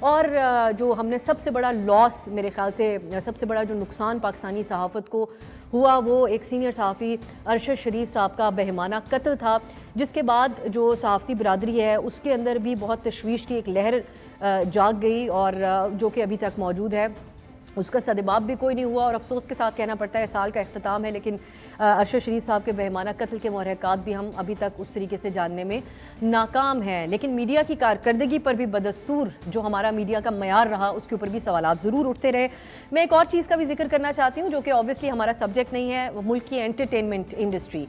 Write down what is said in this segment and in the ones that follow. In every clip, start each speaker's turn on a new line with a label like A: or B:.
A: اور جو ہم نے سب سے بڑا لاس میرے خیال سے سب سے بڑا جو نقصان پاکستانی صحافت کو ہوا وہ ایک سینئر صحافی ارشد شریف صاحب کا بہیمانہ قتل تھا، جس کے بعد جو صحافتی برادری ہے اس کے اندر بھی بہت تشویش کی ایک لہر جاگ گئی، اور جو کہ ابھی تک موجود ہے۔ اس کا سدباب بھی کوئی نہیں ہوا، اور افسوس کے ساتھ کہنا پڑتا ہے سال کا اختتام ہے، لیکن ارشد شریف صاحب کے بہیمانہ قتل کے محرکات بھی ہم ابھی تک اس طریقے سے جاننے میں ناکام ہیں۔ لیکن میڈیا کی کارکردگی پر بھی بدستور جو ہمارا میڈیا کا معیار رہا اس کے اوپر بھی سوالات ضرور اٹھتے رہے۔ میں ایک اور چیز کا بھی ذکر کرنا چاہتی ہوں جو کہ اوبویسلی ہمارا سبجیکٹ نہیں ہے، ملک کی انٹرٹینمنٹ انڈسٹری،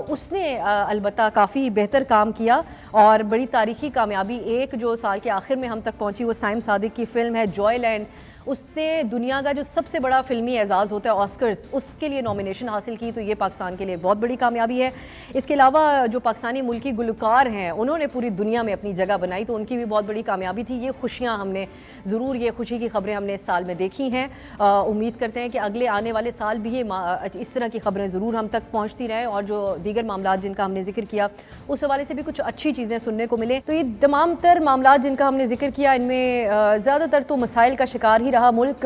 A: اس نے البتہ کافی بہتر کام کیا، اور بڑی تاریخی کامیابی ایک جو سال کے آخر میں ہم تک پہنچی وہ سائم صادق کی فلم ہے جوائے لینڈ۔ اس نے دنیا کا جو سب سے بڑا فلمی اعزاز ہوتا ہے آسکرز، اس کے لیے نامینیشن حاصل کی، تو یہ پاکستان کے لیے بہت بڑی کامیابی ہے۔ اس کے علاوہ جو پاکستانی ملکی گلوکار ہیں انہوں نے پوری دنیا میں اپنی جگہ بنائی، تو ان کی بھی بہت بڑی کامیابی تھی۔ یہ خوشیاں ہم نے ضرور، یہ خوشی کی خبریں ہم نے اس سال میں دیکھی ہیں۔ امید کرتے ہیں کہ اگلے آنے والے سال بھی یہ اس طرح کی خبریں ضرور ہم تک پہنچتی رہیں، اور جو دیگر معاملات جن کا ہم نے ذکر کیا اس حوالے سے بھی کچھ اچھی چیزیں سننے کو ملیں۔ تو یہ تمام تر معاملات جن کا ہم نے ذکر کیا ان میں زیادہ تر تو مسائل کا شکار ہی رہا ملک،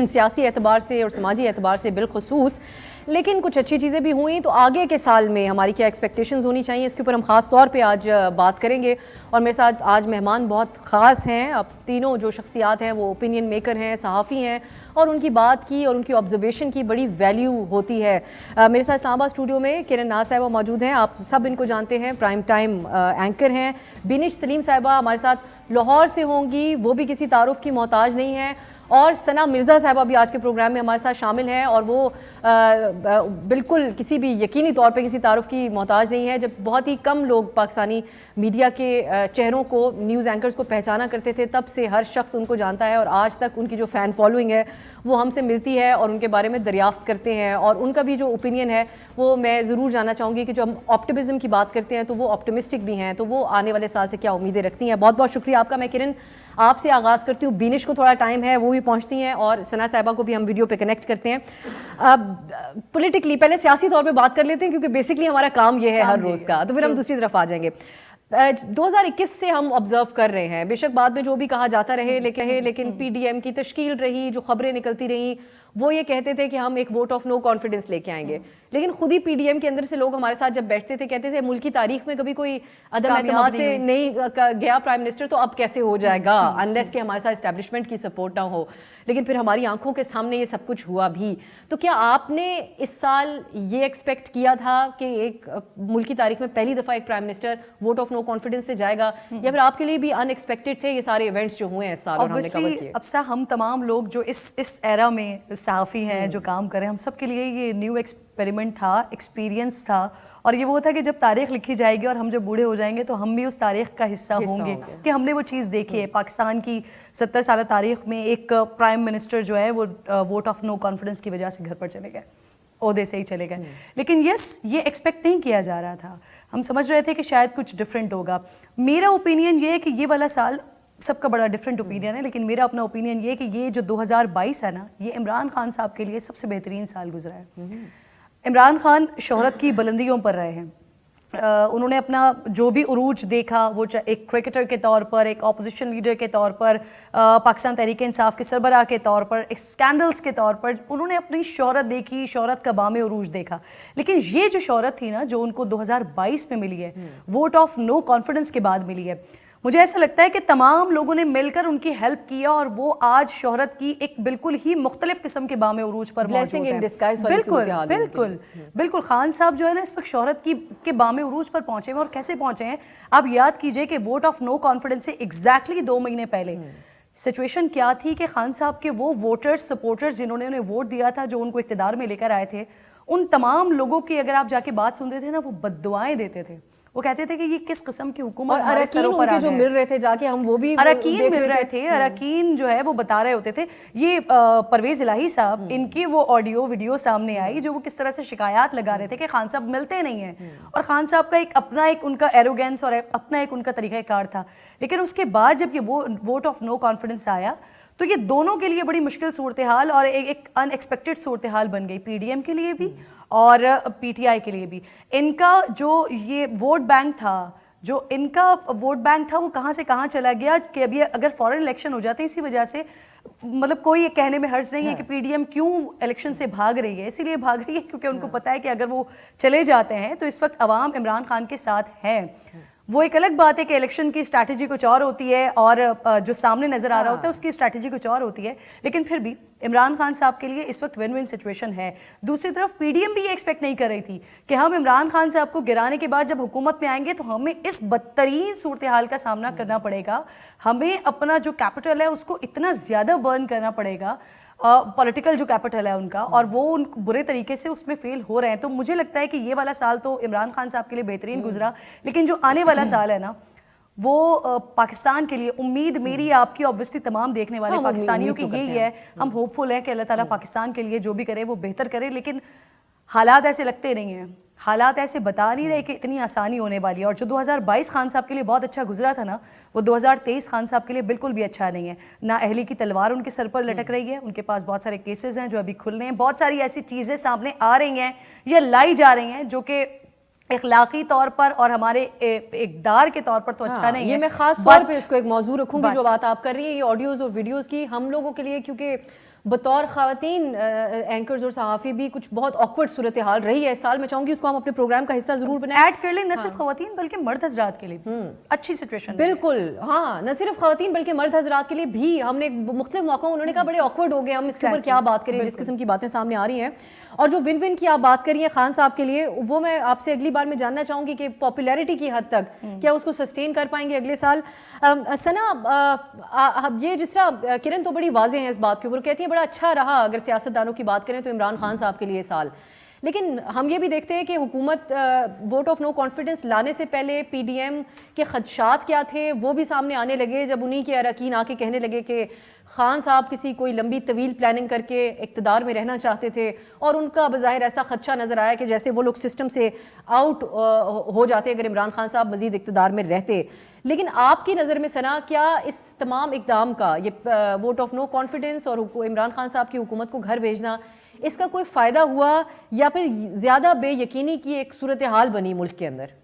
A: سیاسی اعتبار سے اور سماجی اعتبار سے بالخصوص، لیکن کچھ اچھی چیزیں بھی ہوئیں۔ تو آگے کے سال میں ہماری کیا ایکسپیکٹیشنز ہونی چاہیے، اس کے اوپر ہم خاص طور پہ آج بات کریں گے، اور میرے ساتھ آج مہمان بہت خاص ہیں۔ اب تینوں جو شخصیات ہیں وہ اوپینین میکر ہیں، صحافی ہیں، اور ان کی بات کی اور ان کی آبزرویشن کی بڑی ویلیو ہوتی ہے۔ میرے ساتھ اسلام آباد اسٹوڈیو میں کرن ناز صاحبہ موجود ہیں، آپ سب ان کو جانتے ہیں، پرائم ٹائم اینکر ہیں۔ بینش سلیم صاحبہ ہمارے ساتھ لاہور سے ہوں گی، وہ بھی کسی تعارف کی محتاج نہیں ہیں، اور ثنا مرزا صاحبہ بھی آج کے پروگرام میں ہمارے ساتھ شامل ہیں، اور وہ بالکل کسی بھی یقینی طور پہ کسی تعارف کی محتاج نہیں ہے۔ جب بہت ہی کم لوگ پاکستانی میڈیا کے چہروں کو، نیوز اینکرز کو پہچانا کرتے تھے، تب سے ہر شخص ان کو جانتا ہے، اور آج تک ان کی جو فین فالوئنگ ہے وہ ہم سے ملتی ہے، اور ان کے بارے میں دریافت کرتے ہیں، اور ان کا بھی جو اوپینین ہے وہ میں ضرور جاننا چاہوں گی کہ جو ہم آپٹمزم کی بات کرتے ہیں تو وہ آپٹمسٹک بھی ہیں، تو وہ آنے والے سال سے کیا امیدیں رکھتی ہیں۔ بہت بہت شکریہ آپ کا۔ میں کرن آپ سے آغاز کرتی ہوں، بینش کو تھوڑا ٹائم ہے وہ بھی پہنچتی ہیں، اور ثنا صاحبہ کو بھی ہم ویڈیو پہ کنیکٹ کرتے ہیں۔ پولیٹیکلی پہلے سیاسی طور پہ بات کر لیتے ہیں کیونکہ بیسکلی ہمارا کام یہ ہے ہر روز کا، تو پھر ہم دوسری طرف آ جائیں گے۔ 2021 سے ہم آبزرو کر رہے ہیں، بے شک بعد میں جو بھی کہا جاتا رہے لیکن پی ڈی ایم کی تشکیل رہی، جو خبریں نکلتی رہیں وہ یہ کہتے تھے کہ ہم ایک ووٹ آف نو کانفیڈنس لے کے آئیں گے، لیکن خود ہی پی ڈی ایم کے اندر سے لوگ ہمارے ساتھ جب بیٹھتے تھے کہتے تھے ملک کی تاریخ میں کبھی کوئی عدم اعتماد سے نہیں گیا پرائم منسٹر، تو اب کیسے ہو جائے گا انلیس کہ ہمارے ساتھ اسٹیبلشمنٹ کی سپورٹ نہ ہو، لیکن پھر ہماری آنکھوں کے سامنے یہ سب کچھ ہوا بھی۔ تو کیا آپ نے اس سال یہ ایکسپیکٹ کیا تھا کہ ایک ملک کی تاریخ میں پہلی دفعہ ایک prime minister vote of no confidence سے جائے گا، یا پھر آپ کے لیے بھی ان ایکسپیکٹڈ تھے یہ سارے ایونٹس جو ہوئے ہیں اس سال اور ہم نے کور کیے؟
B: اب ہم تمام لوگ جو اس ایرا میں صحافی ہیں جو کام کریں، ہم سب کے لیے یہ نیو ایکسپیریمنٹ تھا، ایکسپیرینس تھا، اور یہ وہ تھا کہ جب تاریخ لکھی جائے گی اور ہم جب بوڑھے ہو جائیں گے تو ہم بھی اس تاریخ کا حصہ ہوں گے کہ ہم نے وہ چیز دیکھی ہے۔ پاکستان کی 70 سالہ تاریخ میں ایک پرائم منسٹر جو ہے وہ ووٹ آف نو کانفیڈنس کی وجہ سے گھر پر چلے گئے، عہدے سے ہی چلے گئے، لیکن یہ ایکسپیکٹ نہیں کیا جا رہا تھا۔ ہم سمجھ رہے تھے کہ شاید کچھ ڈفرینٹ ہوگا۔ میرا اوپینین یہ ہے کہ یہ والا سال سب کا بڑا ڈفرینٹ اوپینین ہے، لیکن میرا اپنا اوپینین یہ ہے کہ یہ جو 2022 ہے نا، یہ عمران خان صاحب کے لیے سب سے بہترین سال گزرا ہے۔ عمران خان شہرت کی بلندیوں پر رہے ہیں، انہوں نے اپنا جو بھی عروج دیکھا، وہ ایک کرکٹر کے طور پر، ایک اپوزیشن لیڈر کے طور پر، پاکستان تحریک انصاف کے سربراہ کے طور پر، ایک اسکینڈلز کے طور پر انہوں نے اپنی شہرت دیکھی، شہرت کا بام عروج دیکھا، لیکن یہ جو شہرت تھی نا جو ان کو 2022 میں ملی ہے، ووٹ آف نو کانفیڈنس کے بعد ملی ہے، مجھے ایسا لگتا ہے کہ تمام لوگوں نے مل کر ان کی ہیلپ کیا، اور وہ آج شہرت کی ایک بالکل ہی مختلف قسم کے بام عروج پر موجود ہیں۔ بالکل خان صاحب جو ہے نا اس وقت شہرت کے بام عروج پر پہنچے ہیں، اور کیسے پہنچے ہیں آپ یاد کیجئے کہ ووٹ آف نو کانفیڈنس سے ایگزیکٹلی 2 مہینے پہلے سچویشن کیا تھی کہ خان صاحب کے وہ ووٹرز، سپورٹرز جنہوں نے انہیں ووٹ دیا تھا، جو ان کو اقتدار میں لے کر آئے تھے، ان تمام لوگوں کی اگر آپ جا کے بات سنتے تھے نا، وہ بد دعائیں دیتے تھے، وہ کہتے تھے کہ یہ کس قسم کی حکومت ہمارے سروں پر آ گئے، جو مل رہے تھے جا کے ہم وہ بھی اراکین مل رہے تھے، اراکین جو ہے وہ بتا رہے ہوتے تھے۔ یہ پرویز الہی صاحب، ان کی وہ آڈیو ویڈیو سامنے آئی جو وہ کس طرح سے شکایات لگا رہے تھے کہ خان صاحب ملتے نہیں ہیں، اور خان صاحب کا ایک اپنا ایک ان کا ایروگینس اور اپنا ایک ان کا طریقہ کار تھا، لیکن اس کے بعد جب یہ ووٹ آف نو کانفیڈنس آیا تو یہ دونوں کے لیے بڑی مشکل صورتحال اور ایک ان ایکسپیکٹڈ صورتحال بن گئی، پی ڈی ایم کے لیے بھی اور پی ٹی آئی کے لیے بھی۔ ان کا جو یہ ووٹ بینک تھا جو ان کا ووٹ بینک تھا وہ کہاں سے کہاں چلا گیا کہ ابھی اگر فورن الیکشن ہو جاتے ہیں اسی وجہ سے مطلب کوئی یہ کہنے میں حرج نہیں ہے کہ پی ڈی ایم کیوں الیکشن سے بھاگ رہی ہے. اسی لیے بھاگ رہی ہے کیونکہ ان کو پتہ ہے کہ اگر وہ چلے جاتے ہیں تو اس وقت عوام عمران خان کے ساتھ ہے. وہ ایک الگ بات ہے کہ الیکشن کی اسٹریٹجی کچھ اور ہوتی ہے اور جو سامنے نظر آ رہا ہوتا ہے اس کی اسٹریٹجی کچھ اور ہوتی ہے, لیکن پھر بھی عمران خان صاحب کے لیے اس وقت ون ون سچویشن ہے. دوسری طرف پی ڈی ایم بھی یہ ایکسپیکٹ نہیں کر رہی تھی کہ ہم عمران خان صاحب کو گرانے کے بعد جب حکومت میں آئیں گے تو ہمیں اس بدترین صورتحال کا سامنا کرنا پڑے گا, ہمیں اپنا جو کیپٹل ہے اس کو اتنا زیادہ برن کرنا پڑے گا, پولیٹیکل جو کیپٹل ہے ان کا, اور وہ ان برے طریقے سے اس میں فیل ہو رہے ہیں. تو مجھے لگتا ہے کہ یہ والا سال تو عمران خان صاحب کے لیے بہترین گزرا, لیکن جو آنے والا سال ہے نا وہ پاکستان کے لیے امید میری آپ کی obviously تمام دیکھنے والے پاکستانیوں کی یہی ہے. ہم ہوپ فل ہیں کہ اللہ تعالیٰ پاکستان کے لیے جو بھی کرے وہ بہتر کرے, لیکن حالات ایسے لگتے نہیں ہیں, حالات ایسے بتا نہیں رہے کہ اتنی آسانی ہونے والی ہے. اور جو 2022 خان صاحب کے لیے بہت اچھا گزرا تھا نا, وہ 2023 خان صاحب کے لیے بالکل بھی اچھا نہیں ہے. نا اہلی کی تلوار ان کے سر پر لٹک رہی ہے, ان کے پاس بہت سارے کیسز ہیں جو ابھی کھلنے ہیں, بہت ساری ایسی چیزیں سامنے آ رہی ہیں یا لائی جا رہی ہیں جو کہ اخلاقی طور پر اور ہمارے اقدار کے طور پر تو اچھا نہیں ہے.
A: یہ میں خاص طور پہ اس کو ایک موضوع رکھوں گی جو بات آپ کر رہی ہیں, یہ آڈیوز اور ویڈیوز کی ہم لوگوں کے لیے, کیونکہ بطور خواتین اینکرز اور صحافی بھی کچھ بہت آکورڈ صورتحال رہی ہے اس سال. میں چاہوں گی اس کو ہم اپنے پروگرام کا حصہ ضرور بنائیں,
B: ایڈ کر لیں, نہ صرف خواتین بلکہ مرد حضرات کے لیے اچھی سچویشن.
A: بالکل ہاں, نہ صرف خواتین بلکہ مرد حضرات کے لیے بھی. ہم نے مختلف موقعوں انہوں نے کہا بڑے آکورڈ ہو گئے, ہم اس کے اوپر کیا بات کریں جس قسم کی باتیں سامنے آ رہی ہیں. اور جو ون ون کی آپ بات کر رہی ہیں خان صاحب کے لیے, وہ میں آپ سے اگلی بار میں جاننا چاہوں گی کہ پاپولیرٹی کی حد تک کیا اس کو سسٹین کر پائیں گے اگلے سال. ثنا, یہ جس طرح کرن تو بڑی واضح ہیں اس بات کے اوپر, کہتی ہیں بڑا اچھا رہا اگر سیاستدانوں کی بات کریں تو عمران خان صاحب کے لیے سال, لیکن ہم یہ بھی دیکھتے ہیں کہ حکومت ووٹ آف نو کانفیڈنس لانے سے پہلے پی ڈی ایم کے خدشات کیا تھے وہ بھی سامنے آنے لگے جب انہی کے اراکین آ کے کہنے لگے کہ خان صاحب کسی کوئی لمبی طویل پلاننگ کر کے اقتدار میں رہنا چاہتے تھے, اور ان کا بظاہر ایسا خدشہ نظر آیا کہ جیسے وہ لوگ سسٹم سے آؤٹ ہو جاتے اگر عمران خان صاحب مزید اقتدار میں رہتے. لیکن آپ کی نظر میں ثنا, کیا اس تمام اقدام کا, یہ ووٹ آف نو کانفیڈنس اور عمران خان صاحب کی حکومت کو گھر بھیجنا, اس کا کوئی فائدہ ہوا یا پھر زیادہ بے یقینی کی ایک صورتحال بنی ملک کے اندر؟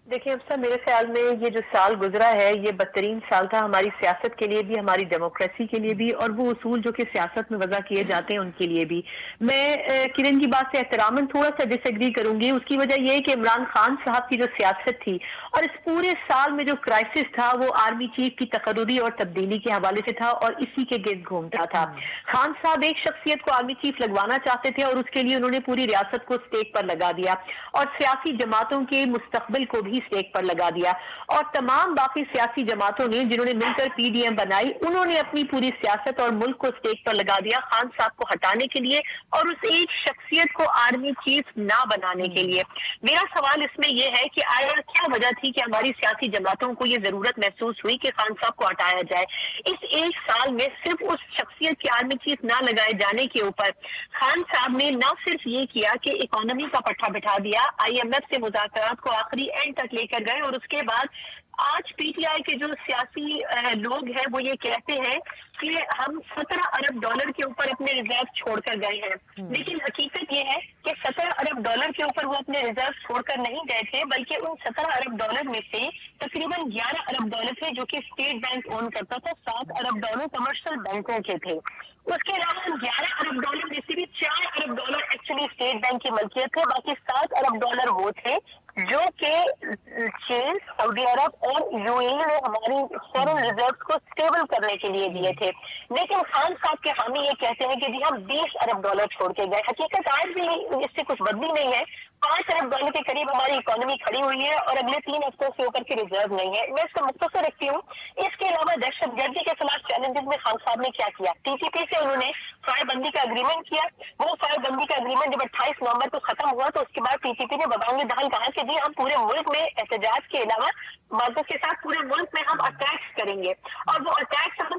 C: دیکھیں افسر, میرے خیال میں یہ جو سال گزرا ہے یہ بدترین سال تھا ہماری سیاست کے لیے بھی, ہماری ڈیموکریسی کے لیے بھی, اور وہ اصول جو کہ سیاست میں وضع کیے جاتے ہیں ان کے لیے بھی. میں کرن کی بات سے احتراماً تھوڑا سا ڈس ایگری کروں گی. اس کی وجہ یہ ہے کہ عمران خان صاحب کی جو سیاست تھی اور اس پورے سال میں جو کرائسس تھا وہ آرمی چیف کی تقرری اور تبدیلی کے حوالے سے تھا اور اسی کے گرد گھومتا تھا. خان صاحب ایک شخصیت کو آرمی چیف لگوانا چاہتے تھے اور اس کے لیے انہوں نے پوری ریاست کو اسٹیک پر لگا دیا اور سیاسی جماعتوں کے مستقبل کو بھی اسٹیک پر لگا دیا, اور تمام باقی سیاسی جماعتوں نے جنہوں نے مل کر پی ڈی ایم بنائی انہوں نے اپنی پوری سیاست اور ملک کو اسٹیک پر لگا دیا خان صاحب کو ہٹانے کے لیے اور اس ایک شخصیت کو آرمی چیف نہ بنانے کے لیے. میرا سوال اس میں یہ ہے کہ آیا کیا وجہ تھی کہ ہماری سیاسی جماعتوں کو یہ ضرورت محسوس ہوئی کہ خان صاحب کو ہٹایا جائے؟ اس ایک سال میں صرف اس شخصیت کے آرمی چیف نہ لگائے جانے کے اوپر خان صاحب نے نہ صرف یہ کیا کہ اکانومی کا پٹھا بٹھا دیا, آئی ایم ایف سے مذاکرات کو آخری اینڈ تک لے کر گئے, اور اس کے بعد آج پی ٹی آئی کے جو سیاسی لوگ ہیں وہ یہ کہتے ہیں کہ ہم 17 ارب ڈالر کے اوپر اپنے ریزرو چھوڑ کر گئے ہیں, لیکن حقیقت یہ ہے کہ 17 ارب ڈالر کے اوپر وہ اپنے ریزرو چھوڑ کر نہیں گئے تھے, بلکہ ان 17 ارب ڈالر میں سے تقریباً 11 ارب ڈالر تھے جو کہ اسٹیٹ بینک اون کرتا تھا, 7 ارب ڈالر کمرشل بینکوں کے تھے. اس کے علاوہ 11 ارب ڈالر میں سے بھی 4 ارب ڈالر ایکچولی اسٹیٹ بینک کی ملکیت تھے, باقی 7 ارب ڈالر وہ تھے جو کہ چین, سعودی عرب اور یو اے نے ہماری فورن ریزروز کو اسٹیبل کرنے کے لیے دیے تھے. لیکن خان صاحب کے حامی یہ کہتے ہیں کہ جی ہم 20 ارب ڈالر چھوڑ کے گئے. حقیقت آج بھی اس سے کچھ بدلی نہیں ہے, 5 ارب ڈالر کے قریب ہماری اکانومی کھڑی ہوئی ہے اور اگلے 3 ہفتوں سے اوپر کے ریزرو نہیں ہے. میں اس کو مختصر رکھتی ہوں. اس کے علاوہ دہشت گردی کے خلاف چیلنجز میں خان صاحب نے کیا کیا؟ ٹی ٹی پی سے انہوں نے فائر بندی کا اگریمنٹ کیا. وہ فائر بندی کا اگریمنٹ جب 28 نومبر کو ختم ہوا تو اس کے بعد ٹی ٹی پی نے ببانگ دہن کہا کہ جی ہم پورے ملک میں احتجاج کے علاوہ مردوں کے ساتھ پورے ملک میں ہم اٹیکس کریں گے, اور وہ اٹیکس ہم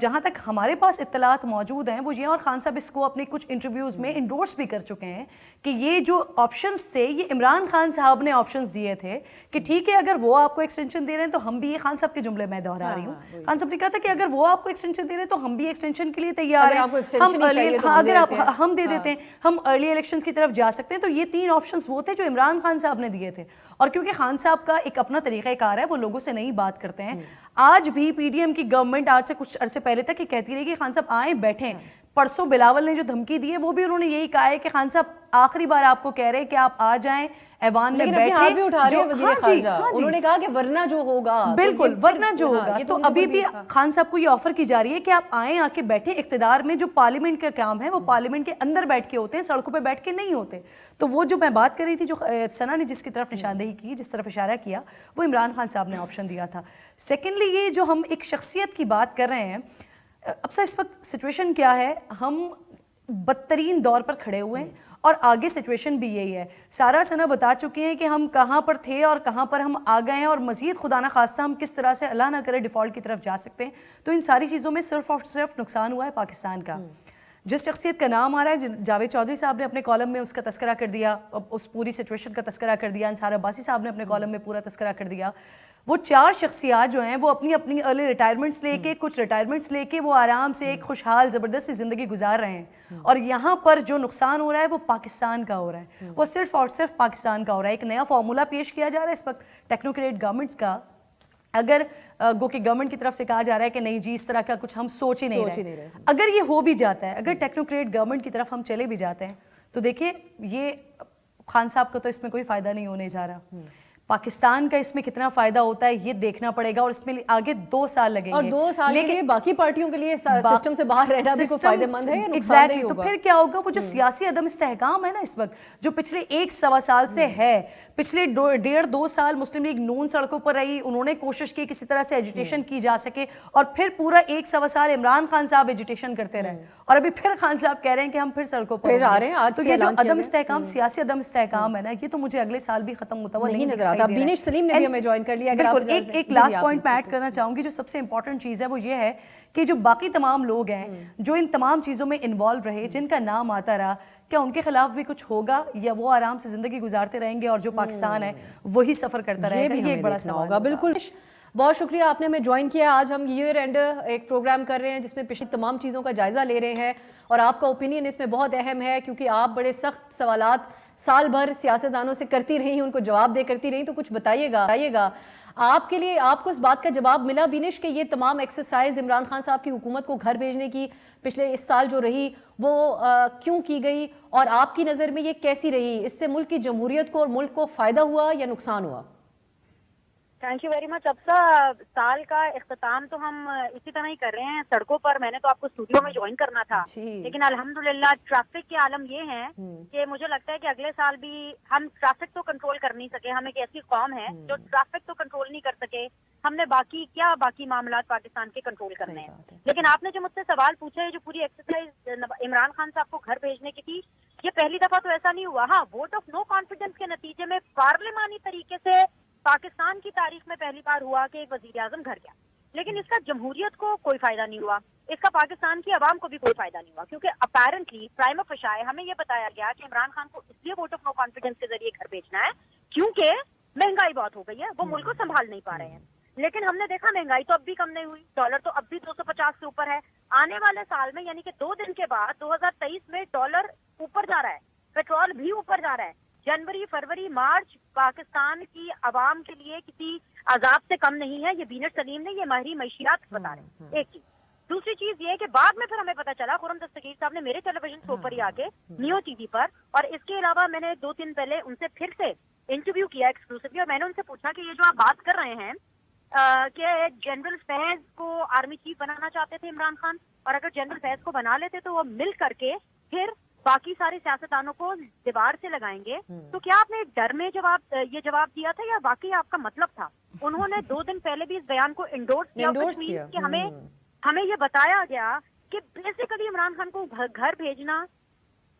B: جہاں تک ہمارے پاس اطلاعات موجود ہیں وہ یہ، اور خان صاحب اس کو اپنے کچھ انٹرویوز میں انڈورس بھی کر چکے ہیں کہ یہ جو آپشنز تھے یہ عمران خان صاحب نے آپشنز دیے تھے کہ ٹھیک ہے اگر وہ آپ کو ایکسٹینشن دے رہے ہیں تو ہم بھی، یہ خان صاحب کے جملے میں دہرا رہی ہوں، خان صاحب نے کہا تھا کہ اگر وہ آپ کو ایکسٹینشن دے رہے ہیں تو ہم بھی ایکسٹینشن کے لیے تیار ہیں، ہم دے دیتے ہیں، ہم ارلی الیکشنز کی طرف جا سکتے ہیں. تو یہ 3 آپشنز وہ تھے جو عمران خان صاحب نے دیے تھے. اور کیونکہ خان صاحب کا ایک اپنا طریقہ کار ہے، وہ لوگوں سے نہیں بات کرتے ہیں. آج بھی پی ڈی ایم کی گورنمنٹ آج سے کچھ عرصے پہلے تک یہ کہتی رہی کہ خان صاحب آئیں بیٹھیں. پرسوں بلاول نے جو دھمکی دی ہے وہ بھی انہوں نے یہی کہا ہے کہ خان صاحب آخری بار آپ کو کہہ رہے ہیں کہ آپ آ جائیں ایوان میں بیٹھیں.
A: انہوں نے کہا کہ ورنہ جو ہوگا،
B: بالکل ورنہ جو ہوگا. تو ابھی بھی خان صاحب کو یہ آفر کی جا رہی ہے کہ آپ آئیں، آ کے بیٹھیں. اقتدار میں جو پارلیمنٹ کا کام ہے وہ پارلیمنٹ کے اندر بیٹھ کے ہوتے ہیں، سڑکوں پہ بیٹھ کے نہیں ہوتے. تو وہ جو میں بات کر رہی تھی، جو ثنا نے جس کی طرف نشاندہی کی، جس طرف اشارہ کیا، وہ عمران خان صاحب نے آپشن دیا تھا. سیکنڈلی یہ جو ہم ایک شخصیت کی بات کر رہے ہیں، اب سے اس وقت سچویشن کیا ہے، ہم بدترین دور پر کھڑے ہوئے ہیں اور آگے سچویشن بھی یہی ہے. سارا ثنا بتا چکے ہیں کہ ہم کہاں پر تھے اور کہاں پر ہم آ گئے ہیں، اور مزید خدا نہ خواستہ ہم کس طرح سے اللہ نہ کرے ڈیفالٹ کی طرف جا سکتے ہیں. تو ان ساری چیزوں میں صرف اور صرف نقصان ہوا ہے پاکستان کا. جس شخصیت کا نام آ رہا ہے، جاوید چودھری صاحب نے اپنے کالم میں اس کا تذکرہ کر دیا، اس پوری سچویشن کا تذکرہ کر دیا. انصار عباسی صاحب نے اپنے کالم میں پورا تذکرہ کر دیا. وہ 4 شخصیات جو ہیں وہ اپنی اپنی ارلی ریٹائرمنٹس لے کے، کچھ ریٹائرمنٹس لے کے وہ آرام سے ایک خوشحال زبردست سی زندگی گزار رہے ہیں. اور یہاں پر جو نقصان ہو رہا ہے وہ پاکستان کا ہو رہا ہے، وہ صرف اور صرف پاکستان کا ہو رہا ہے. ایک نیا فارمولا پیش کیا جا رہا ہے اس وقت ٹیکنوکریٹ گورنمنٹ کا. اگر گو کہ گورنمنٹ کی طرف سے کہا جا رہا ہے کہ نہیں جی اس طرح کا کچھ ہم سوچ ہی نہیں رہے. اگر یہ ہو بھی جاتا ہے، اگر ٹیکنوکریٹ گورنمنٹ کی طرف ہم چلے بھی جاتے ہیں، تو دیکھیں یہ خان صاحب کو تو اس میں کوئی فائدہ نہیں ہونے جا رہا. پاکستان کا اس میں کتنا فائدہ ہوتا ہے یہ دیکھنا پڑے گا، اور اس میں آگے 2 سال لگیں گے.
A: اور 2 سال کے لیے باقی پارٹیوں کے لیے سسٹم سے باہر رہنا بھی کوئی فائدہ مند ہے یا نقصان دہ ہوگا؟
B: تو پھر کیا ہوگا؟ وہ جو سیاسی عدم استحکام ہے نا اس وقت، جو پچھلے 1-1.25 سال سے ہے، پچھلے 1.5-2 سال مسلم لیگ نون سڑکوں پر رہی، انہوں نے کوشش کی کسی طرح سے ایجوٹیشن کی جا سکے، اور پھر پورا 1-1.25 سال عمران خان صاحب ایجوٹیشن کرتے رہے، اور ابھی پھر خان صاحب کہہ رہے ہیں کہ ہم پھر سڑکوں پر
A: آ رہے ہیں.
B: تو یہ جو عدم استحکام، سیاسی عدم استحکام ہے نا، یہ تو مجھے اگلے سال بھی ختم ہوتا ہوا نہیں نظر آتا.
A: بینش سلیم نے بھی ہمیں جوائن کر لیا.
B: بالکل ایک لاسٹ پوائنٹ میں ایڈ کرنا چاہوں گی، جو سب سے امپورٹنٹ چیز ہے وہ یہ ہے کہ جو باقی تمام لوگ ہیں جو ان تمام چیزوں میں انوالو رہے، جن کا نام آتا رہا، کیا ان کے خلاف بھی کچھ ہوگا یا وہ آرام سے زندگی گزارتے رہیں گے اور جو پاکستان ہے وہی سفر کرتا رہے گا؟ یہ ایک بڑا سوال ہوگا.
A: بالکل بہت شکریہ آپ نے ہمیں جوائن کیا. آج ہم ایئر اینڈ ایک پروگرام کر رہے ہیں جس میں پچھلی تمام چیزوں کا جائزہ لے رہے ہیں، اور آپ کا اوپینین اس میں بہت اہم ہے کیونکہ آپ بڑے سخت سوالات سال بھر سیاستدانوں سے کرتی رہی، ان کو جواب دے کرتی رہی. تو کچھ بتائیے گا آپ کے لیے، آپ کو اس بات کا جواب ملا بینش کہ یہ تمام ایکسرسائز عمران خان صاحب کی حکومت کو گھر بھیجنے کی پچھلے اس سال جو رہی وہ کیوں کی گئی، اور آپ کی نظر میں یہ کیسی رہی؟ اس سے ملک کی جمہوریت کو اور ملک کو فائدہ ہوا یا نقصان ہوا؟
D: Thank you very much. اب سال کا اختتام تو ہم اسی طرح ہی کر رہے ہیں سڑکوں پر. میں نے تو آپ کو اسٹوڈیو میں جوائن کرنا تھا، لیکن الحمدللہ ٹریفک کے عالم یہ ہیں کہ مجھے لگتا ہے کہ اگلے سال بھی ہم ٹریفک تو کنٹرول کر نہیں سکے. ہم ایک ایسی قوم ہے جو ٹریفک تو کنٹرول نہیں کر سکے، ہم نے باقی معاملات پاکستان کے کنٹرول کرنے ہیں. لیکن آپ نے جو مجھ سے سوال پوچھا ہے، جو پوری ایکسرسائز عمران خان صاحب کو گھر بھیجنے کی تھی، یہ پہلی دفعہ تو ایسا نہیں ہوا. ہاں، ووٹ آف نو کانفیڈنس کے نتیجے میں پارلیمانی طریقے سے پاکستان کی تاریخ میں پہلی بار ہوا کہ ایک وزیر اعظم گھر گیا، لیکن اس کا جمہوریت کو کوئی فائدہ نہیں ہوا، اس کا پاکستان کی عوام کو بھی کوئی فائدہ نہیں ہوا، کیونکہ اپیرنٹلی پرائم فشائے ہمیں یہ بتایا گیا کہ عمران خان کو اس لیے ووٹ آف نو کانفیڈنس کے ذریعے گھر بھیجنا ہے کیونکہ مہنگائی بہت ہو گئی ہے، وہ ملک کو سنبھال نہیں پا رہے ہیں. لیکن ہم نے دیکھا مہنگائی تو اب بھی کم نہیں ہوئی، ڈالر تو اب بھی 250 سے اوپر ہے. آنے والے سال میں یعنی کہ 2 دن کے بعد 2023 میں ڈالر اوپر جا رہا ہے، پیٹرول بھی اوپر جا رہا ہے. جنوری، فروری، مارچ پاکستان کی عوام کے لیے کسی عذاب سے کم نہیں ہے. یہ بینش سلیم نے، یہ ماہرین معیشت بتا رہے ہیں. ایک چیز. دوسری چیز یہ کہ بعد میں پھر ہمیں پتا چلا، خرم دستگیر صاحب نے میرے ٹیلی ویژن شو پر ہی آ کے نیو ٹی وی پر، اور اس کے علاوہ میں نے 2 دن پہلے ان سے پھر سے انٹرویو کیا ایکسکلوسیولی، اور میں نے ان سے پوچھا کہ یہ جو آپ بات کر رہے ہیں کہ جنرل فیض کو آرمی چیف بنانا چاہتے تھے عمران خان، اور اگر جنرل فیض کو بنا لیتے تو وہ مل کر کے پھر باقی سارے سیاستدانوں کو دیوار سے لگائیں گے، تو کیا آپ نے ڈر میں یہ جواب دیا تھا یا واقعی آپ کا مطلب تھا؟ انہوں نے 2 دن پہلے بھی اس بیان کو انڈورس کیا کہ ہمیں یہ بتایا گیا کہ بیسیکلی عمران خان کو گھر بھیجنا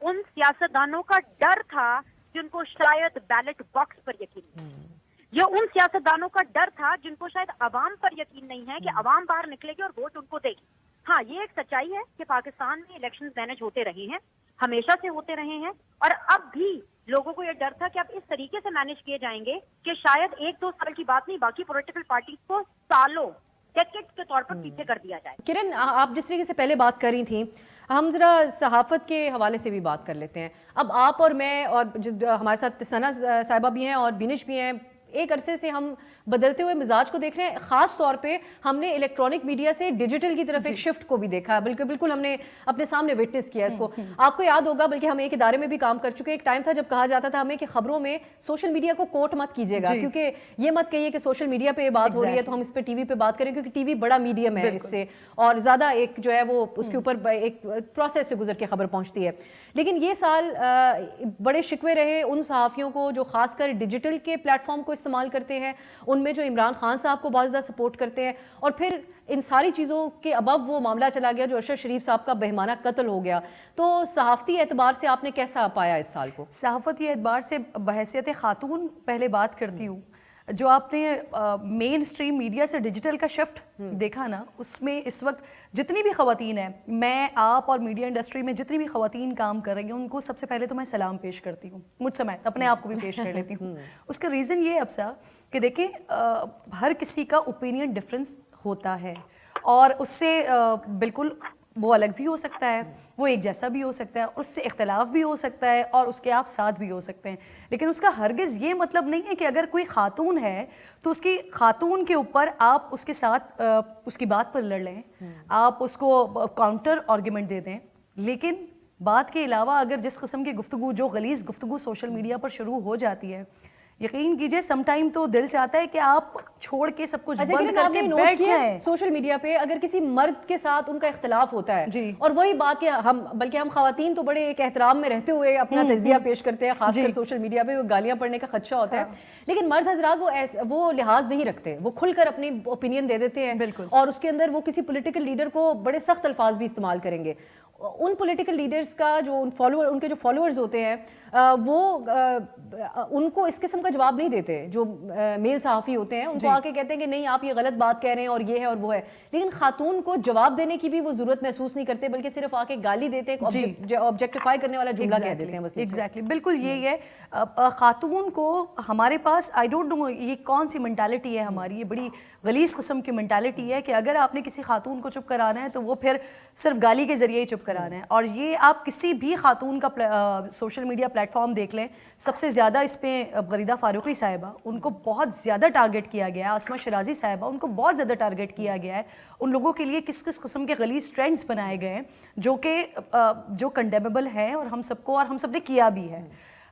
D: ان سیاستدانوں کا ڈر تھا جن کو شاید بیلٹ باکس پر یقین نہیں، یہ ان سیاستدانوں کا ڈر تھا جن کو شاید عوام پر یقین نہیں ہے کہ عوام باہر نکلے گی اور ووٹ ان کو دے گی. ہاں یہ ایک سچائی ہے کہ پاکستان میں الیکشن مینج ہوتے رہے ہیں, ہمیشہ سے ہوتے رہے ہیں, اور اب بھی لوگوں کو یہ ڈر تھا کہ اب اس طریقے سے مینج کیے جائیں گے کہ شاید 1-2 سال کی بات نہیں, باقی پولیٹیکل پارٹیز کو سالوں ڈیکیڈز کے طور پر پیچھے کر دیا جائے.
A: کرن, آپ جس طریقے سے پہلے بات کر رہی تھیں, ہم ذرا صحافت کے حوالے سے بھی بات کر لیتے ہیں. اب آپ اور میں اور ہمارے ساتھ ثنا صاحبہ بھی ہیں اور بینش بھی ہیں, ایک عرصے سے ہم بدلتے ہوئے مزاج کو دیکھ رہے ہیں. خاص طور پہ ہم نے الیکٹرانک میڈیا سے ڈیجیٹل کی طرف ایک شفٹ کو بھی دیکھا, بالکل ہم نے اپنے سامنے وٹنس کیا اس کو. آپ کو یاد ہوگا, بلکہ ہم ایک ادارے میں بھی کام کر چکے, ایک ٹائم تھا جب کہا جاتا تھا ہمیں کہ خبروں میں سوشل میڈیا کو کوٹ مت کیجیے گا, کیونکہ یہ مت کہیے کہ سوشل میڈیا پہ یہ بات ہو رہی ہے تو ہم اس پہ ٹی وی پہ بات کریں, کیونکہ ٹی وی بڑا میڈیم ہے اس سے, اور زیادہ ایک جو ہے وہ اس کے اوپر ایک پروسیس سے گزر کے خبر پہنچتی ہے. لیکن یہ سال بڑے شکوے رہے ان صحافیوں کو جو خاص کر ڈیجیٹل کے پلیٹ فارم کو استعمال کرتے ہیں, ان میں جو عمران خان صاحب کو بہت زیادہ سپورٹ کرتے ہیں, اور پھر ان ساری چیزوں کے ابو وہ معاملہ چلا گیا جو ارشد شریف صاحب کا بہیمانہ قتل ہو گیا. تو صحافتی اعتبار سے آپ نے کیسا پایا اس سال کو؟
B: صحافتی اعتبار سے بحیثیت خاتون پہلے بات کرتی ہوں, جو آپ نے مین اسٹریم میڈیا سے ڈیجیٹل کا شفٹ دیکھا نا, اس میں اس وقت جتنی بھی خواتین ہیں, میں آپ اور میڈیا انڈسٹری میں جتنی بھی خواتین کام کر رہی ہیں ان کو سب سے پہلے تو میں سلام پیش کرتی ہوں, مجھ سے میں اپنے آپ کو بھی پیش کر لیتی ہوں. اس کا ریزن یہ ہے ابسا کہ دیکھیں ہر کسی کا اوپینین ڈفرینس ہوتا ہے, اور اس سے بالکل وہ الگ بھی ہو سکتا ہے, وہ ایک جیسا بھی ہو سکتا ہے, اس سے اختلاف بھی ہو سکتا ہے, اور اس کے آپ ساتھ بھی ہو سکتے ہیں. لیکن اس کا ہرگز یہ مطلب نہیں ہے کہ اگر کوئی خاتون ہے تو اس کی خاتون کے اوپر آپ اس کے ساتھ اس کی بات پر لڑ لیں, آپ اس کو کاؤنٹر آرگیومنٹ دے دیں. لیکن بات کے علاوہ اگر جس قسم کی گفتگو, جو غلیظ گفتگو سوشل میڈیا پر شروع ہو جاتی ہے, یقین کیجئے سم ٹائم تو دل چاہتا ہے کہ آپ چھوڑ کے سب کچھ بند کر کے بیٹھ جائیں.
A: سوشل میڈیا پہ اگر کسی مرد کے ساتھ ان کا اختلاف ہوتا ہے, اور وہی بات کہ بلکہ ہم خواتین تو بڑے ایک احترام میں رہتے ہوئے اپنا تجزیہ پیش کرتے ہیں, خاص کر سوشل میڈیا پہ گالیاں پڑنے کا خدشہ ہوتا ہے, لیکن مرد حضرات وہ لحاظ نہیں رکھتے, وہ کھل کر اپنی اوپینین دے دیتے ہیں, اور اس کے اندر وہ کسی پولیٹیکل لیڈر کو بڑے سخت الفاظ بھی استعمال کریں گے. ان پولیٹیکل لیڈرز کا جو ان کے جو فالوورز ہوتے ہیں وہ ان کو اس قسم کا جواب نہیں دیتے. جو میل صحافی ہوتے ہیں ان کو آ کے کہتے ہیں کہ نہیں آپ یہ غلط بات کہہ رہے ہیں اور یہ ہے اور وہ ہے, لیکن خاتون کو جواب دینے کی بھی وہ ضرورت محسوس نہیں کرتے, بلکہ صرف آ کے گالی دیتے ہیں, آبجیکٹیفائی کرنے والا جملہ کہہ دیتے ہیں بس.
B: ایگزیکٹلی, بالکل یہی ہے. خاتون کو ہمارے پاس آئی ڈونٹ نو یہ کون سی مینٹالٹی ہے ہماری, یہ بڑی غلیظ قسم کی مینٹالٹی ہے کہ اگر آپ نے کسی خاتون کو چپ کرانا ہے تو وہ پھر صرف گالی کے ذریعے ہی چپ کرانا ہے. اور یہ آپ کسی بھی خاتون کا سوشل میڈیا پلیٹ فارم دیکھ لیں, سب سے زیادہ اس پہ غریدہ فاروقی صاحبہ, ان کو بہت زیادہ ٹارگٹ کیا گیا ہے. عاصمہ شرازی صاحبہ, ان کو بہت زیادہ ٹارگٹ کیا گیا ہے. ان لوگوں کے لیے کس قسم کے غلیظ ٹرینڈز بنائے گئے ہیں جو کنڈیمیبل ہیں, اور ہم سب کو, اور ہم سب نے کیا بھی ہے.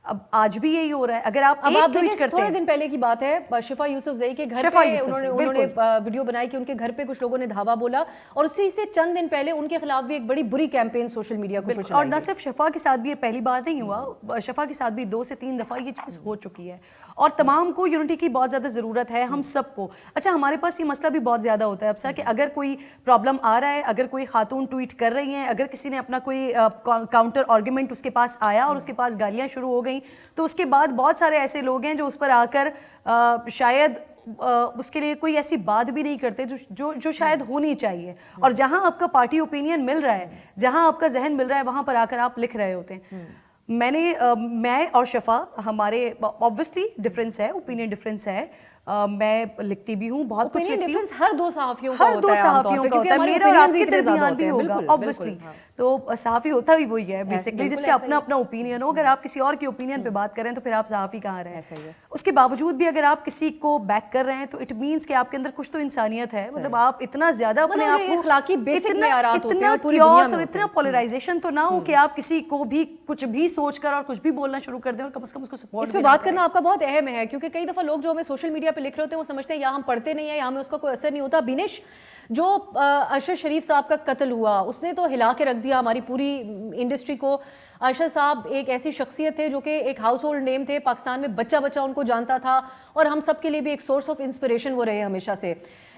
B: اب آج بھی یہی ہو رہا ہے. اگر آپ ایک ٹویٹ کرتے ہیں,
A: تھوڑے دن پہلے کی بات ہے, شفا یوسف زئی کے گھر پہ انہوں نے ویڈیو بنائی کہ ان کے گھر پہ کچھ لوگوں نے دھاوا بولا, اور اسی سے چند دن پہلے ان کے خلاف بھی ایک بڑی بری کیمپین سوشل میڈیا کو
B: اور نہ صرف شفا کے ساتھ بھی یہ پہلی بار نہیں ہوا, شفا کے ساتھ بھی 2 سے 3 دفعہ یہ چیز ہو چکی ہے. اور تمام کو یونٹی کی بہت زیادہ ضرورت ہے, ہم سب کو. اچھا, ہمارے پاس یہ مسئلہ بھی بہت زیادہ ہوتا ہے ابسا کہ اگر کوئی پرابلم آ رہا ہے, اگر کوئی خاتون ٹویٹ کر رہی ہیں, اگر کسی نے اپنا کوئی کاؤنٹر آرگیومنٹ اس کے پاس آیا اور اس کے پاس گالیاں شروع ہو گئیں, تو اس کے بعد بہت سارے ایسے لوگ ہیں جو اس پر آ کر شاید اس کے لیے کوئی ایسی بات بھی نہیں کرتے جو شاید ہونی چاہیے. اور جہاں آپ کا پارٹی اوپینین مل رہا ہے, جہاں آپ کا ذہن مل رہا ہے, وہاں پر آ کر آپ لکھ رہے ہوتے ہیں. میں اور شفا, ہمارے آبویسلی ڈفرینس ہے, اوپینین ڈفرینس ہے. میں لکھتی بھی ہوں, بہت کچھ لکھتی ہوں.
A: ہر دو صحافیوں کا
B: ہوتا ہے, میرا اور آپ کے درمیان بھی ہوگا آبویسلی. تو صحافی ہوتا بھی وہی ہے بیسکلی, جس کا اپنا اپنا اوپینین ہو. اگر آپ کسی اور کی اوپینین پہ بات کریں تو پھر آپ صحافی کہاں رہے ہیں. اس کے باوجود بھی اگر آپ کسی کو بیک کر رہے ہیں تو اٹ مینس کہ آپ کے اندر کچھ تو انسانیت ہے. مطلب آپ اتنا زیادہ اپنے آپ کو اتنا کیوس اور اتنا پولرائزیشن تو نہ ہو کہ آپ کسی کو بھی کچھ بھی سوچ کر اور کچھ بھی بولنا شروع کر دیں, اور کم از کم اس کو سپورٹ.
A: اس پہ بات کرنا آپ کا بہت اہم ہے, کیونکہ کئی دفعہ لوگ جو ہمیں سوشل میڈیا پہ لکھ رہے ہوتے ہیں وہ سمجھتے ہیں یا ہم پڑھتے نہیں ہیں یا ہمیں اس کا کوئی اثر نہیں ہوتا. بینش, جو ارشد شریف صاحب کا قتل ہوا اس نے تو ہلا کے رکھ دیا ہماری پوری انڈسٹری کو. ارشد صاحب ایک ایسی شخصیت تھے جو کہ ایک ہاؤس ہولڈ نیم تھے, پاکستان میں بچہ ان کو جانتا تھا, اور ہم سب کے لیے بھی ایک سورس آف انسپریشن وہ رہے ہمیشہ سے.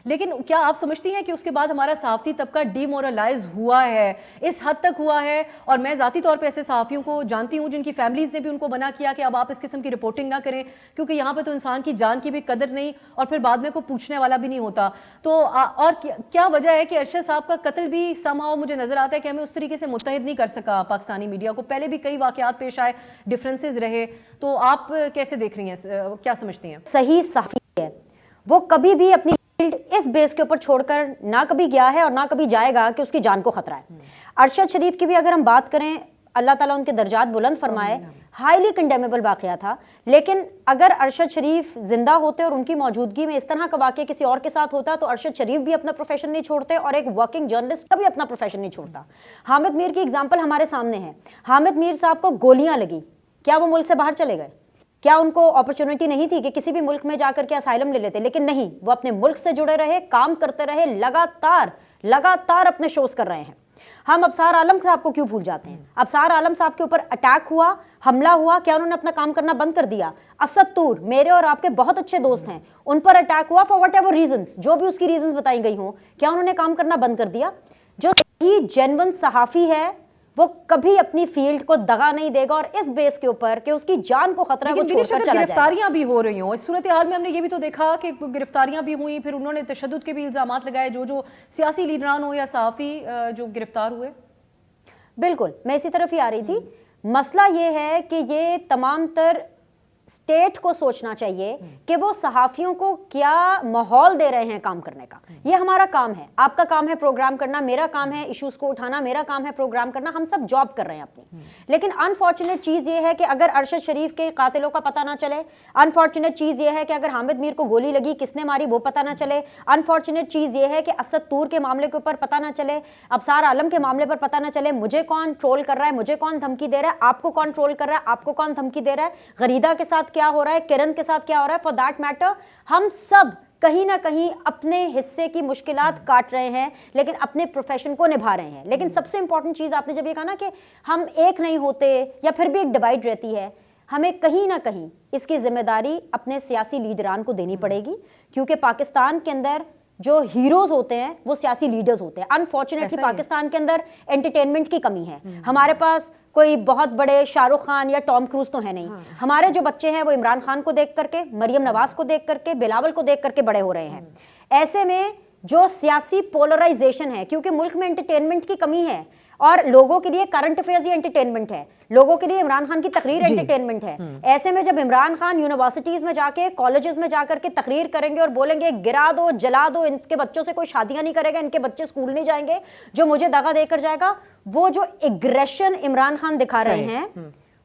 A: لیکن کیا آپ سمجھتی ہیں کہ اس کے بعد ہمارا صحافتی طبقہ ڈی مورلائز ہوا ہے, اس حد تک ہوا ہے؟ اور میں ذاتی طور پہ ایسے صحافیوں کو جانتی ہوں جن کی فیملیز نے بھی ان کو منع کیا کہ اب آپ اس قسم کی رپورٹنگ نہ کریں, کیونکہ یہاں پہ تو انسان کی جان کی بھی قدر نہیں اور پھر بعد میں کوئی پوچھنے والا بھی نہیں ہوتا. تو اور کیا وجہ ہے کہ ارشد صاحب کا قتل بھی سمہاؤ مجھے نظر آتا ہے کہ ہمیں اس طریقے سے متحد نہیں کر سکا پاکستانی میڈیا کو؟ پہلے بھی کئی واقعات پیش آئے, ڈفرینسز رہے, تو آپ کیسے دیکھ رہی ہیں, کیا سمجھتی ہیں؟
E: صحیح صحافی ہے وہ کبھی بھی اپنی فیلڈ اس بیس کے اوپر چھوڑ کر نہ کبھی گیا ہے اور نہ کبھی جائے گا کہ اس کی جان کو خطرہ ہے. ارشد شریف کی بھی اگر ہم بات کریں, اللہ تعالیٰ ان کے درجات بلند فرمائے, ہائیلی کنڈیمیبل واقعہ تھا, لیکن اگر ارشد شریف زندہ ہوتے اور ان کی موجودگی میں اس طرح کا واقعہ کسی اور کے ساتھ ہوتا تو ارشد شریف بھی اپنا پروفیشن نہیں چھوڑتے اور ایک ورکنگ جرنلسٹ کا بھی اپنا پروفیشن نہیں چھوڑتا. حامد میر کی اگزامپل ہمارے سامنے ہے. حامد میر صاحب کو گولیاں لگی, کیا وہ ملک سے باہر چلے گئے؟ کیا ان کو اپرچونٹی نہیں تھی کہ کسی بھی ملک میں جا کر کے اسائلم لے لیتے؟ لیکن نہیں, وہ اپنے ملک سے جڑے رہے, کام کرتے رہے, لگاتار اپنے شوز کر رہے ہیں. ہم ابصار عالم صاحب کو کیوں بھول جاتے ہیں؟ ابصار عالم صاحب کے اوپر اٹیک ہوا, حملہ ہوا, کیا انہوں نے اپنا کام کرنا بند کر دیا؟ اسد طور میرے اور آپ کے بہت اچھے دوست ہیں, ان پر اٹیک ہوا فار واٹ ایور ریزنز, جو بھی اس کی ریزنز بتائی گئی ہوں, کیا انہوں نے کام کرنا بند کر دیا؟ جو صحیح جینون صحافی ہے وہ کبھی اپنی فیلڈ کو دغا نہیں دے گا اور اس بیس کے اوپر کہ اس کی جان کو خطرہ ہے وہ چھوڑ کر چلا جائے گا.
A: گرفتاریاں بھی ہو رہی ہوں اس صورتحال میں, ہم نے یہ بھی تو دیکھا کہ گرفتاریاں بھی ہوئیں, پھر انہوں نے تشدد کے بھی الزامات لگائے, جو سیاسی لیڈران ہو یا صحافی جو گرفتار ہوئے.
E: بالکل, میں اسی طرف ہی آ رہی تھی. مسئلہ یہ ہے کہ یہ تمام تر اسٹیٹ کو سوچنا چاہیے کہ وہ صحافیوں کو کیا ماحول دے رہے ہیں کام کرنے کا. یہ ہمارا کام ہے, آپ کا کام ہے پروگرام کرنا, میرا کام ہے ایشوز کو اٹھانا, میرا کام ہے پروگرام کرنا, ہم سب جاب کر رہے ہیں اپنی. لیکن انفارچونیٹ چیز یہ ہے کہ اگر ارشد شریف کے قاتلوں کا پتہ نہ چلے, انفارچونیٹ چیز یہ ہے کہ اگر حامد میر کو گولی لگی کس نے ماری وہ پتہ نہ چلے, انفارچونیٹ چیز یہ ہے کہ اسد طور کے معاملے کے اوپر پتہ نہ چلے, ابصار عالم کے معاملے پر پتہ نہ چلے, مجھے کون ٹرول کر رہا ہے, مجھے کون دھمکی دے رہا ہے, آپ کو کون ٹرول کر رہا ہے, آپ کو کون دھمکی دے رہا ہے, غریدہ کے ساتھ کیا ہو رہا ہے, کرن کے ساتھ کیا ہو رہا ہے. فار دیٹ میٹر ہم سب کہیں نہ کہیں اپنے حصے کی مشکلات کاٹ رہے ہیں, لیکن اپنے پروفیشن کو نبھا رہے ہیں. لیکن سب سے امپورٹنٹ چیز آپ نے جب یہ کہا نا کہ ہم ایک نہیں ہوتے یا پھر بھی ایک ڈیوائڈ رہتی ہے, ہمیں کہیں نہ کہیں اس کی ذمہ داری اپنے سیاسی لیڈران کو دینی پڑے گی, کیونکہ پاکستان کے اندر جو ہیروز ہوتے ہیں وہ سیاسی لیڈرز ہوتے ہیں. انفارچونیٹلی پاکستان کے اندر انٹرٹینمنٹ کی کمی ہے. ہمارے پاس کوئی بہت بڑے شاہ رخ خان یا ٹام کروز تو ہے نہیں. ہمارے جو بچے ہیں وہ عمران خان کو دیکھ کر کے, مریم نواز کو دیکھ کر کے, بلاول کو دیکھ کر کے بڑے ہو رہے ہیں. ایسے میں جو سیاسی پولرائزیشن ہے, کیونکہ ملک میں انٹرٹینمنٹ کی کمی ہے اور لوگوں کے لیے کرنٹ افیئرز یہ انٹرٹینمنٹ ہے, لوگوں کے لیے عمران خان کی تقریر انٹرٹینمنٹ ہے. ایسے میں جب عمران خان یونیورسٹیز میں جا کے, کالجز میں جا کر کے تقریر کریں گے اور بولیں گے گرا دو, جلا دو, ان کے بچوں سے کوئی شادیاں نہیں کرے گا, ان کے بچے اسکول نہیں جائیں گے, جو مجھے دغا دے کر جائے گا, وہ جو ایگریشن عمران خان دکھا رہے ہیں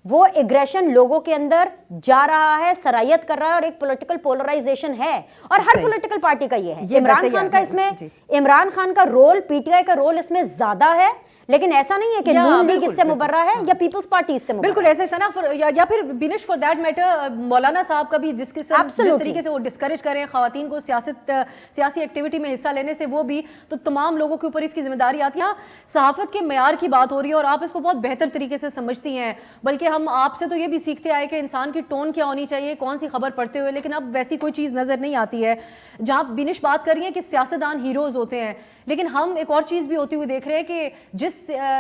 E: وہ ایگریشن لوگوں کے اندر جا رہا ہے, سرایت کر رہا ہے, اور ایک پولیٹیکل پولرائزیشن ہے, اور ہر پولیٹیکل پارٹی کا یہ ہے. عمران خان کا اس میں, عمران خان کا رول, پی ٹی آئی کا رول اس میں زیادہ ہے, لیکن ایسا نہیں ہے کہ نون لیگ اس سے مبرہ ہے یا پیپلز پارٹی اس سے مبرہ.
A: بالکل ایسے ہے نا, یا پھر بینش فار دیٹ میٹر مولانا صاحب کا بھی جس طریقے سے وہ ڈسکریج کر رہے ہیں خواتین کو سیاسی ایکٹیویٹی میں حصہ لینے سے, وہ بھی تو تمام لوگوں کے اوپر اس کی ذمہ داری آتی ہے. صحافت کے معیار کی بات ہو رہی ہے اور آپ اس کو بہت بہتر طریقے سے سمجھتی ہیں, بلکہ ہم آپ سے تو یہ بھی سیکھتے آئے کہ انسان کی ٹون کیا ہونی چاہیے کون سی خبر پڑھتے ہوئے, لیکن اب ویسی کوئی چیز نظر نہیں آتی ہے. جہاں بینش بات کر رہی ہیں کہ سیاستدان ہیروز ہوتے ہیں, لیکن ہم ایک اور چیز بھی ہوتی ہوئی دیکھ رہے ہیں کہ جس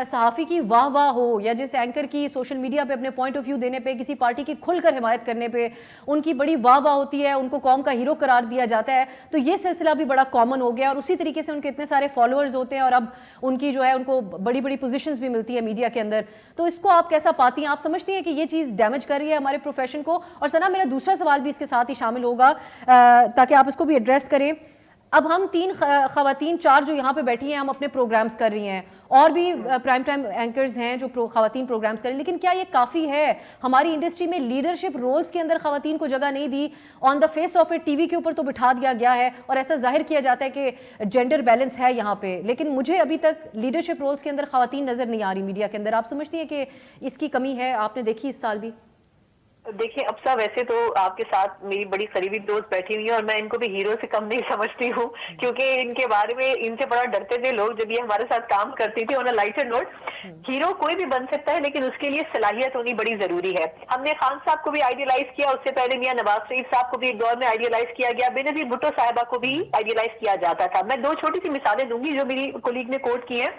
A: صحافی کی واہ واہ ہو یا جس اینکر کی سوشل میڈیا پہ اپنے پوائنٹ آف ویو دینے پہ, کسی پارٹی کی کھل کر حمایت کرنے پہ ان کی بڑی واہ واہ ہوتی ہے, ان کو قوم کا ہیرو قرار دیا جاتا ہے, تو یہ سلسلہ بھی بڑا کامن ہو گیا, اور اسی طریقے سے ان کے اتنے سارے فالوورز ہوتے ہیں, اور اب ان کی جو ہے ان کو بڑی بڑی پوزیشنز بھی ملتی ہے میڈیا کے اندر. تو اس کو آپ کیسا پاتی ہیں؟ آپ سمجھتی ہیں کہ یہ چیز ڈیمیج کر رہی ہے ہمارے پروفیشن کو؟ اور ثنا, میرا دوسرا سوال بھی اس کے ساتھ ہی شامل ہوگا تاکہ آپ اس کو بھی ایڈریس کریں. اب ہم 3 خواتین 4 جو یہاں پہ بیٹھی ہیں, ہم اپنے پروگرامز کر رہی ہیں, اور بھی پرائم ٹائم اینکرز ہیں جو خواتین پروگرامز کر رہی ہیں, لیکن کیا یہ کافی ہے؟ ہماری انڈسٹری میں لیڈرشپ رولز کے اندر خواتین کو جگہ نہیں دی, on the face of it TV کے اوپر تو بٹھا دیا گیا ہے اور ایسا ظاہر کیا جاتا ہے کہ جینڈر بیلنس ہے یہاں پہ, لیکن مجھے ابھی تک لیڈرشپ رولز کے اندر خواتین نظر نہیں آ رہی میڈیا کے اندر. آپ سمجھتی ہیں کہ اس کی کمی ہے؟ آپ نے دیکھی اس سال بھی؟
C: دیکھیں ابسا ویسے تو آپ کے ساتھ میری بڑی قریبی دوست بیٹھی ہوئی ہیں اور میں ان کو بھی ہیرو سے کم نہیں سمجھتی ہوں، کیونکہ ان کے بارے میں ان سے بڑا ڈرتے تھے لوگ جب یہ ہمارے ساتھ کام کرتی تھی. آن اے لائٹر نوٹ، ہیرو کوئی بھی بن سکتا ہے لیکن اس کے لیے صلاحیت ہونی بڑی ضروری ہے. ہم نے خان صاحب کو بھی آئیڈیلائز کیا، اس سے پہلے میاں نواز شریف صاحب کو بھی ایک دور میں آئیڈیلائز کیا گیا، بینظیر بھٹو صاحبہ کو بھی آئیڈیلائز کیا جاتا تھا. میں دو چھوٹی سی مثالیں دوں گی جو میری کولیگ نے کوٹ کی ہیں.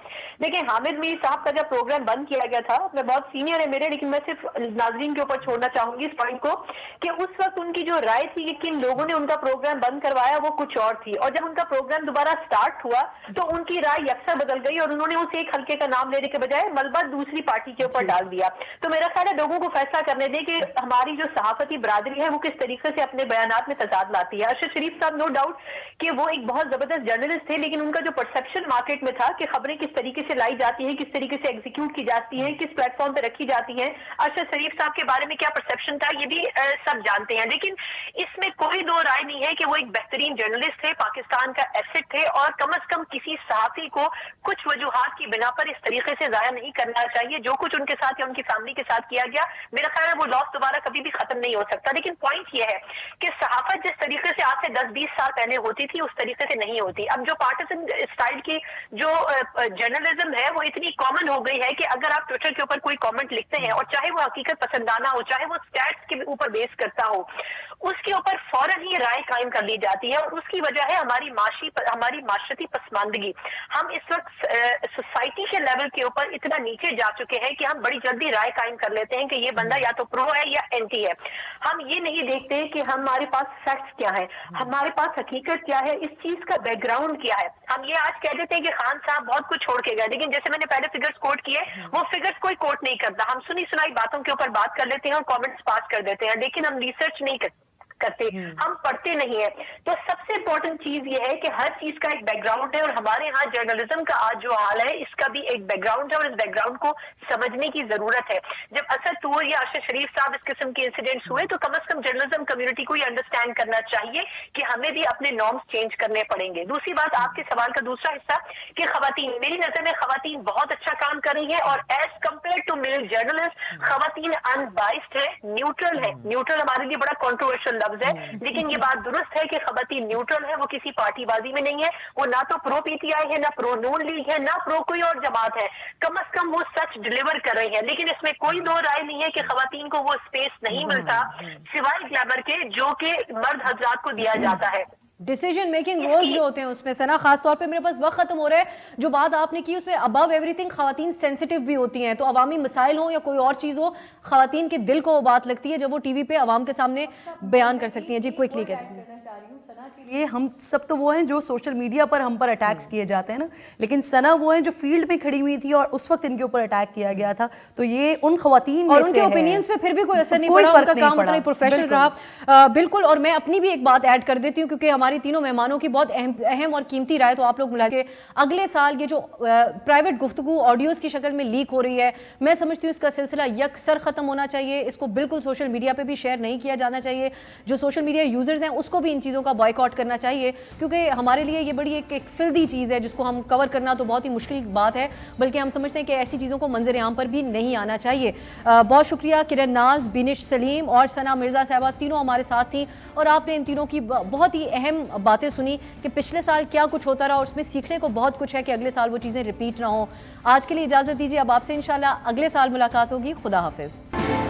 C: دیکھیں حامد میر صاحب کا جب پروگرام بند کیا گیا تھا، میں بہت سینئر ہے میرے، لیکن میں صرف ناظرین کے اوپر چھوڑنا چاہوں گی اس پوائنٹ کو کہ اس وقت ان کی جو رائے تھی کہ کن لوگوں نے ان کا پروگرام بند کروایا وہ کچھ اور تھی، اور جب ان کا پروگرام دوبارہ سٹارٹ ہوا تو ان کی رائے یکساں بدل گئی اور انہوں نے اس ایک حلقے کا نام لینے کے بجائے ملبہ دوسری پارٹی کے اوپر ڈال دیا. تو میرا خیال ہے لوگوں کو فیصلہ کرنے دیں کہ ہماری جو صحافتی برادری ہے وہ کس طریقے سے اپنے بیانات میں تضاد لاتی ہے. ارشد شریف صاحب نو ڈاؤٹ کہ وہ ایک بہت زبردست جرنلسٹ تھے، لیکن ان کا جو پرسپشن مارکیٹ میں تھا کہ خبریں کس طریقے سے لائی جاتی ہیں، کس طریقے سے ایگزیکیوٹ کی جاتی ہیں، کس پلیٹ فارم پہ رکھی جاتی ہیں، ارشد شریف صاحب کے بارے میں کیا پرسپشن تھا، یہ بھی سب جانتے ہیں. لیکن اس میں کوئی دو رائے نہیں ہے کہ وہ ایک بہترین جرنلسٹ تھے، پاکستان کا ایسٹ تھے، اور کم از کم کسی صحافی کو کچھ وجوہات کی بنا پر اس طریقے سے ضائع نہیں کرنا چاہیے. جو کچھ ان کے ساتھ یا ان کی فیملی کے ساتھ کیا گیا، میرا خیال ہے وہ لاس دوبارہ کبھی بھی ختم نہیں ہو سکتا. لیکن پوائنٹ یہ ہے کہ صحافت جس طریقے سے آج سے 10-20 سال پہلے ہوتی تھی اس طریقے سے نہیں ہوتی. اب جو پارٹیزن اسٹائل کی جو جرنلزم ہے وہ اتنی کامن ہو گئی ہے کہ اگر آپ ٹویٹر کے اوپر کوئی کامنٹ لکھتے ہیں، اور چاہے وہ حقیقت پسندانہ ہو، چاہے وہ اسٹیٹس کے اوپر بیس کرتا ہو، اس کے اوپر فوراً ہی رائے قائم کر لی جاتی ہے. اور اس کی وجہ ہے ہماری معاشرتی پسماندگی. ہم اس وقت سوسائٹی کے لیول کے اوپر اتنا نیچے جا چکے ہیں کہ ہم بڑی جلدی رائے قائم کر لیتے ہیں کہ یہ بندہ یا تو پرو ہے یا اینٹی ہے. ہم یہ نہیں دیکھتے کہ ہمارے پاس فیکٹس کیا ہے، ہمارے پاس حقیقت کیا ہے، اس چیز کا بیک گراؤنڈ کیا ہے. ہم یہ آج کہہ دیتے ہیں کہ خان صاحب بہت کچھ چھوڑ کے گئے، لیکن جیسے میں نے پہلے فگرز کوٹ کیے، وہ فگرز کوئی کوٹ نہیں کرتا. ہم سنی سنائی باتوں کے اوپر بات کر لیتے ہیں اور کامنٹس پاس کر دیتے ہیں، لیکن ہم ریسرچ نہیں کرتے، ہم پڑھتے نہیں ہیں. تو سب سے امپورٹنٹ چیز یہ ہے کہ ہر چیز کا ایک بیک گراؤنڈ ہے، اور ہمارے ہاں جرنلزم کا آج جو حال ہے اس کا بھی ایک بیک گراؤنڈ ہے، اور اس بیک گراؤنڈ کو سمجھنے کی ضرورت ہے. جب اسد طور یا ارشد شریف صاحب اس قسم کے انسیڈنٹس ہوئے تو کم از کم جرنلزم کمیونٹی کو یہ انڈرسٹینڈ کرنا چاہیے کہ ہمیں بھی اپنے نارمز چینج کرنے پڑیں گے. دوسری بات، آپ کے سوال کا دوسرا حصہ کہ خواتین، میری نظر میں خواتین بہت اچھا کام کر رہی ہیں، اور as compare to male journalist خواتین انبائسڈ ہے، نیوٹرل ہے. نیوٹرل ہمارے لیے بڑا کنٹروورشل لفظ ہے، لیکن یہ بات درست ہے کہ خواتین نیوٹرل ہے، وہ کسی پارٹی بازی میں نہیں ہے، وہ نہ تو پرو پی ٹی آئی ہے، نہ پرو نون لیگ ہے، نہ پرو کوئی اور جماعت ہے. کم از کم وہ سچ ڈلیور کر رہی ہیں. لیکن اس میں کوئی دو رائے نہیں ہے کہ خواتین کو وہ اسپیس نہیں ملتا سوائے گلیمر کے جو کہ مرد حضرات کو دیا جاتا ہے.
A: ڈیسیجن میکنگ رولز جو ہوتے ہیں اس میں سنا، خاص طور پہ میرے پاس وقت ختم ہو رہا ہے، جو بات آپ نے کی اس میں ابو ایوری تھنگ خواتین سینسیٹیو بھی ہوتی ہیں. تو عوامی مسائل ہوں یا کوئی اور چیز ہو، خواتین کے دل کو وہ بات لگتی ہے جب وہ ٹی وی پہ عوام کے سامنے بیان کر سکتی ہیں. جی کوئکلی کہتے ہیں.
B: سنا کے لیے ہم سب تو وہ ہیں جو سوشل میڈیا پر ہم پر اٹیکس کیے جاتے ہیں نا، لیکن سنا وہ ہیں جو فیلڈ میں کھڑی ہوئی تھی اور اس وقت ان کے اوپر اٹیک کیا گیا تھا. تو یہ ان خواتین میں
A: اور ان کے اوپینینز پہ پھر بھی کوئی اثر نہیں پڑا، ان کا کام اتنا پروفیشنل رہا. بالکل. اور میں اپنی بھی ایک بات ایڈ کر دیتی ہوں کیونکہ ہماری تینوں مہمانوں کی بہت اہم اور قیمتی رائے تو آپ لوگ ملا کے اگلے سال یہ جو پرائیویٹ گفتگو آڈیوز کی شکل میں لیک ہو رہی ہے، میں سمجھتی ہوں اس کا سلسلہ یکسر ختم ہونا چاہیے. اس کو بالکل سوشل میڈیا پہ بھی شیئر نہیں کیا جانا چاہیے. جو سوشل میڈیا یوزرز ہیں اس کو بھی ان چیزوں کا بائیکاٹ کرنا چاہیے، کیونکہ ہمارے لیے یہ بڑی ایک فلدی چیز ہے جس کو ہم کور کرنا تو بہت ہی مشکل بات ہے، بلکہ ہم سمجھتے ہیں کہ ایسی چیزوں کو منظر عام پر بھی نہیں آنا چاہیے. بہت شکریہ کرن ناز، بینش سلیم اور ثنا مرزا صاحبہ، تینوں ہمارے ساتھ تھیں اور آپ نے ان تینوں کی بہت ہی اہم باتیں سنی کہ پچھلے سال کیا کچھ ہوتا رہا اور اس میں سیکھنے کو بہت کچھ ہے کہ اگلے سال وہ چیزیں ریپیٹ نہ ہوں. آج کے لیے اجازت دیجیے، اب آپ سے انشاءاللہ اگلے سال ملاقات ہوگی. خدا حافظ.